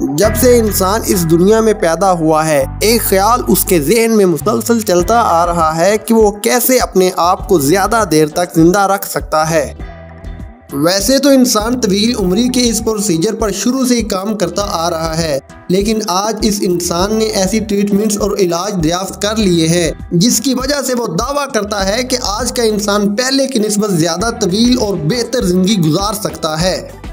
जब से इंसान इस दुनिया में पैदा हुआ है, एक ख्याल उसके ज़हन में मुसलसल चलता आ रहा है कि वो कैसे अपने आप को ज़्यादा देर तक जिंदा रख सकता है। वैसे तो इंसान तवील उम्री के इस प्रोसीजर पर शुरू से ही काम करता आ रहा है, लेकिन आज इस इंसान ने ऐसी ट्रीटमेंट्स और इलाज दरियाफ्त कर लिए हैं जिसकी वजह से वो दावा करता है कि आज का इंसान पहले की निस्बत ज़्यादा तवील और बेहतर ज़िंदगी गुजार सकता है।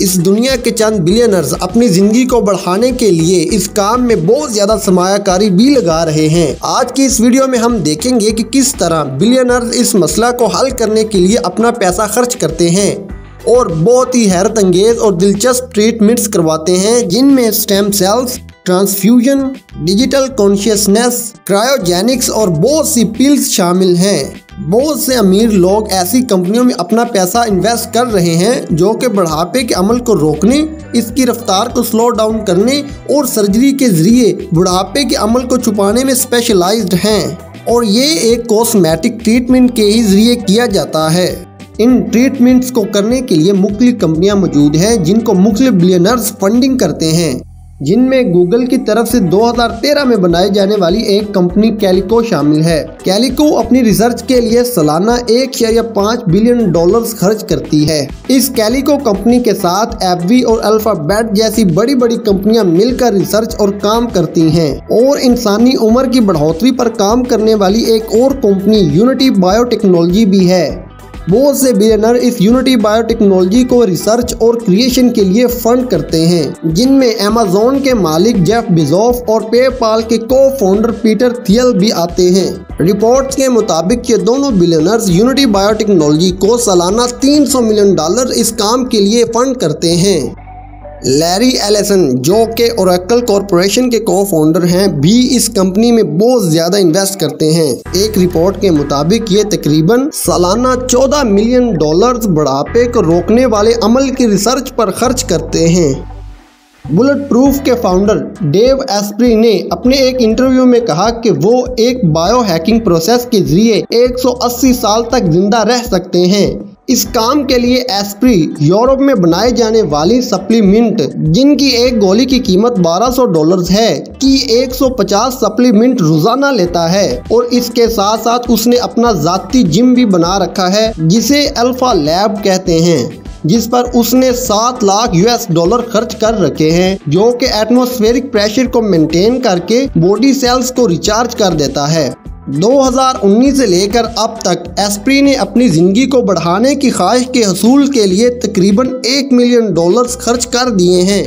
इस दुनिया के चंद बिलियनर्स अपनी ज़िंदगी को बढ़ाने के लिए इस काम में बहुत ज़्यादा सरमायाकारी भी लगा रहे हैं। आज की इस वीडियो में हम देखेंगे कि किस तरह बिलियनर्स इस मसला को हल करने के लिए अपना पैसा खर्च करते हैं और बहुत ही हैरत अंगेज और दिलचस्प ट्रीटमेंट्स करवाते हैं, जिनमें stem cells, transfusion, digital consciousness, cryogenics और बहुत सी पिल्स शामिल हैं। बहुत से अमीर लोग ऐसी कंपनियों में अपना पैसा इन्वेस्ट कर रहे हैं जो कि बुढ़ापे के अमल को रोकने, इसकी रफ्तार को स्लो डाउन करने और सर्जरी के जरिए बुढ़ापे के अमल को छुपाने में स्पेशलाइज्ड हैं, और ये एक कॉस्मेटिक ट्रीटमेंट के ही जरिए किया जाता है। इन ट्रीटमेंट्स को करने के लिए मुख्तलिफ कंपनियां मौजूद हैं जिनको मुख्तलिफ बिलियनर्स फंडिंग करते हैं, जिनमें गूगल की तरफ से 2013 में बनाई जाने वाली एक कंपनी कैलिको शामिल है। कैलिको अपनी रिसर्च के लिए सालाना $1.5 बिलियन खर्च करती है। इस कैलिको कंपनी के साथ एबवी और अल्फाबेट जैसी बड़ी बड़ी कंपनियां मिलकर रिसर्च और काम करती हैं, और इंसानी उम्र की बढ़ोतरी पर काम करने वाली एक और कंपनी यूनिटी बायोटेक्नोलॉजी भी है। बहुत से बिलियनर इस यूनिटी बायोटेक्नोलॉजी को रिसर्च और क्रिएशन के लिए फंड करते हैं, जिनमें अमेज़न के मालिक जेफ बेजोस और पेपाल के को-फाउंडर पीटर थियल भी आते हैं। रिपोर्ट्स के मुताबिक ये दोनों बिलियनर्स यूनिटी बायोटेक्नोलॉजी को सालाना $300 मिलियन इस काम के लिए फंड करते हैं। लैरी एलिसन, जो के ओरेकल कॉरपोरेशन के को-फाउंडर हैं, भी इस कंपनी में बहुत ज़्यादा इन्वेस्ट करते हैं। एक रिपोर्ट के मुताबिक ये तकरीबन सालाना $14 मिलियन बुढ़ापे को रोकने वाले अमल की रिसर्च पर खर्च करते हैं। बुलेट प्रूफ के फाउंडर डेव एस्प्री ने अपने एक इंटरव्यू में कहा कि वो एक बायो हैकिंग प्रोसेस के जरिए 180 साल तक जिंदा रह सकते हैं। इस काम के लिए एस्प्री यूरोप में बनाए जाने वाली सप्लीमेंट, जिनकी एक गोली की कीमत $1200 है, की 150 सप्लीमेंट रोजाना लेता है, और इसके साथ साथ उसने अपना जाती जिम भी बना रखा है जिसे अल्फा लैब कहते हैं, जिस पर उसने $7 लाख खर्च कर रखे हैं, जो कि एटमॉस्फेरिक प्रेशर को मेंटेन करके बॉडी सेल्स को रिचार्ज कर देता है। 2019 से लेकर अब तक एस्प्री ने अपनी ज़िंदगी को बढ़ाने की ख्वाहिश के हसूल के लिए तकरीबन $1 मिलियन खर्च कर दिए हैं।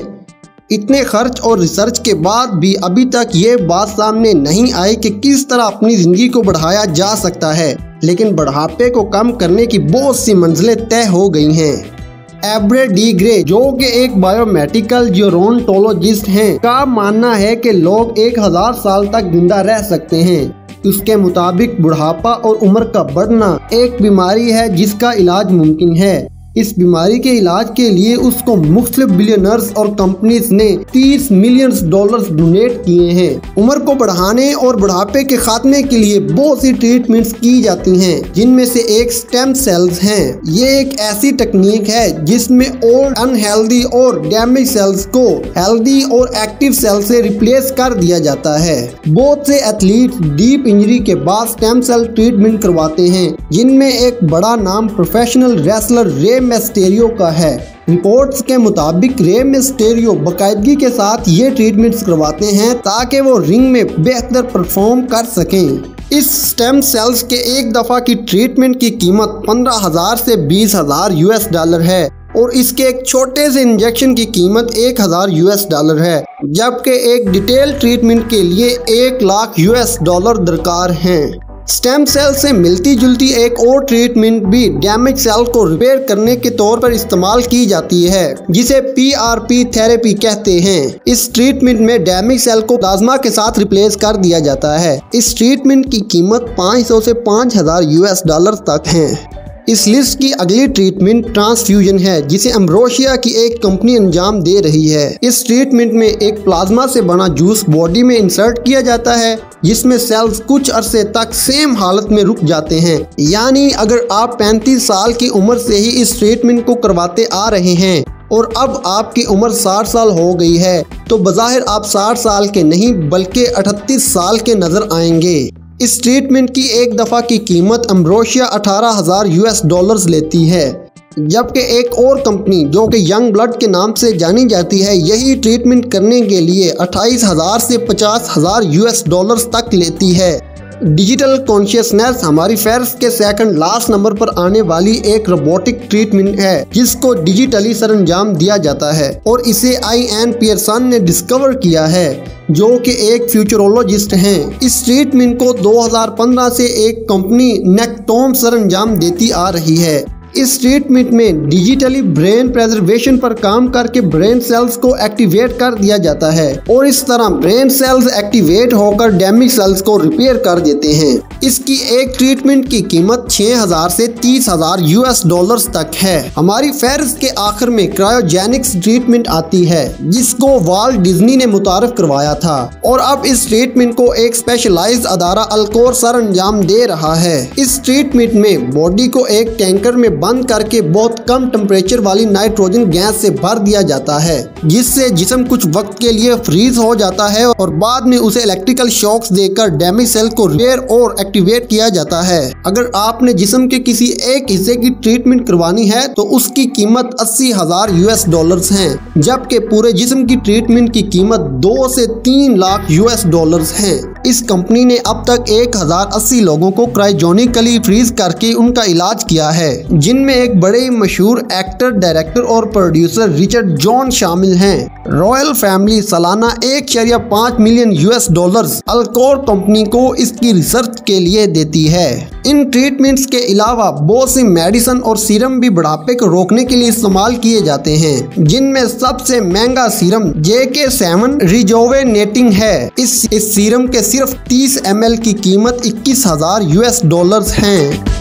इतने खर्च और रिसर्च के बाद भी अभी तक ये बात सामने नहीं आई कि किस तरह अपनी ज़िंदगी को बढ़ाया जा सकता है, लेकिन बढ़ापे को कम करने की बहुत सी मंजिलें तय हो गई हैं। एब्रे डी ग्रे, जो कि एक बायोमेडिकल जियोरोंटोलॉजिस्ट हैं, का मानना है कि लोग 1000 साल तक जिंदा रह सकते हैं। उसके मुताबिक बुढ़ापा और उम्र का बढ़ना एक बीमारी है जिसका इलाज मुमकिन है। इस बीमारी के इलाज के लिए उसको मुख्तलिफ बिलियनर्स और कंपनीज ने $30 मिलियन डोनेट किए हैं। उम्र को बढ़ाने और बुढ़ापे के खात्मे के लिए बहुत सी ट्रीटमेंट्स की जाती हैं, जिनमें से एक स्टेम सेल्स हैं। ये एक ऐसी टेक्निक है जिसमें ओल्ड, अनहेल्दी और डैमेज सेल्स को हेल्दी और एक्टिव सेल से रिप्लेस कर दिया जाता है। बहुत से एथलीट डीप इंजरी के बाद स्टेम सेल ट्रीटमेंट करवाते हैं, जिनमें एक बड़ा नाम प्रोफेशनल रेसलर रे मिस्टेरियो का है। रिपोर्ट्स के मुताबिक रे मिस्टेरियो बाकायदगी के साथ ये ट्रीटमेंट्स करवाते हैं ताकि वो रिंग में बेहतर परफॉर्म कर सकें। इस स्टेम सेल्स के एक दफ़ा की ट्रीटमेंट की कीमत $15,000 से $20,000 है, और इसके एक छोटे से इंजेक्शन की कीमत $1,000 है, जबकि एक डिटेल ट्रीटमेंट के लिए $1 लाख दरकार हैं। स्टेम सेल से मिलती जुलती एक और ट्रीटमेंट भी डैमेज सेल को रिपेयर करने के तौर पर इस्तेमाल की जाती है, जिसे PRP थेरेपी कहते हैं। इस ट्रीटमेंट में डैमेज सेल को प्लाज्मा के साथ रिप्लेस कर दिया जाता है। इस ट्रीटमेंट की कीमत $500 से $5,000 तक है। इस लिस्ट की अगली ट्रीटमेंट ट्रांसफ्यूजन है, जिसे अम्ब्रोसिया की एक कंपनी अंजाम दे रही है। इस ट्रीटमेंट में एक प्लाज्मा से बना जूस बॉडी में इंसर्ट किया जाता है, जिसमें सेल्स कुछ अरसे तक सेम हालत में रुक जाते हैं। यानी अगर आप 35 साल की उम्र से ही इस ट्रीटमेंट को करवाते आ रहे हैं और अब आपकी उम्र 60 साल हो गई है तो बज़ाहिर आप 60 साल के नहीं बल्कि 38 साल के नजर आएंगे। इस ट्रीटमेंट की एक दफ़ा की कीमत एम्ब्रोसिया 18,000 US डॉलर्स लेती है, जबकि एक और कंपनी जो कि यंग ब्लड के नाम से जानी जाती है यही ट्रीटमेंट करने के लिए 28,000 से 50,000 US डॉलर्स तक लेती है। डिजिटल कॉन्शियसनेस हमारी फहरिस्त के सेकंड लास्ट नंबर पर आने वाली एक रोबोटिक ट्रीटमेंट है जिसको डिजिटली सरंजाम दिया जाता है और इसे आईएन पियर्सन ने डिस्कवर किया है जो कि एक फ्यूचरोलॉजिस्ट हैं। इस ट्रीटमेंट को 2015 से एक कंपनी नेक्टोम सरंजाम देती आ रही है। इस ट्रीटमेंट में डिजिटली ब्रेन प्रेजर्वेशन पर काम करके ब्रेन सेल्स को एक्टिवेट कर दिया जाता है और इस तरह ब्रेन सेल्स एक्टिवेट होकर डैमेज सेल्स को रिपेयर कर देते हैं। इसकी एक ट्रीटमेंट की कीमत 6,000 से 30,000 US डॉलर्स तक है। हमारी फहरिस्त के आखिर में क्रायोजेनिक्स ट्रीटमेंट आती है जिसको वाल्ट डिज्नी ने मुतारफ करवाया था और अब इस ट्रीटमेंट को एक स्पेशलाइज्ड अदारा अल्कोर सरंजाम दे रहा है। इस ट्रीटमेंट में बॉडी को एक टैंकर में बंद करके बहुत कम टेम्परेचर वाली नाइट्रोजन गैस से भर दिया जाता है जिससे जिस्म कुछ वक्त के लिए फ्रीज हो जाता है और बाद में उसे इलेक्ट्रिकल शॉक्स देकर डैमेज सेल को रिपेयर और एक्टिवेट किया जाता है। अगर आपने जिस्म के किसी एक हिस्से की ट्रीटमेंट करवानी है तो उसकी कीमत 80,000 US डॉलर्स है, जबकि पूरे जिस्म की ट्रीटमेंट की कीमत 2 से 3 लाख US डॉलर्स है। इस कंपनी ने अब तक 1080 लोगों को क्रायोजेनिकली फ्रीज करके उनका इलाज किया है, जिनमें एक बड़े मशहूर एक्टर, डायरेक्टर और प्रोड्यूसर रिचर्ड जॉन शामिल हैं। रॉयल फैमिली सालाना 1.5 million US dollars Alcor company को इसकी रिसर्च के लिए देती है। इन ट्रीटमेंट्स के अलावा बहुत सी मेडिसिन और सीरम भी बुढ़ापे को रोकने के लिए इस्तेमाल किए जाते हैं, जिनमें सबसे महंगा सीरम JK7 रिजुवेनेटिंग है। इस सीरम के सिर्फ 30 ml की कीमत 21,000 US डॉलर्स हैं।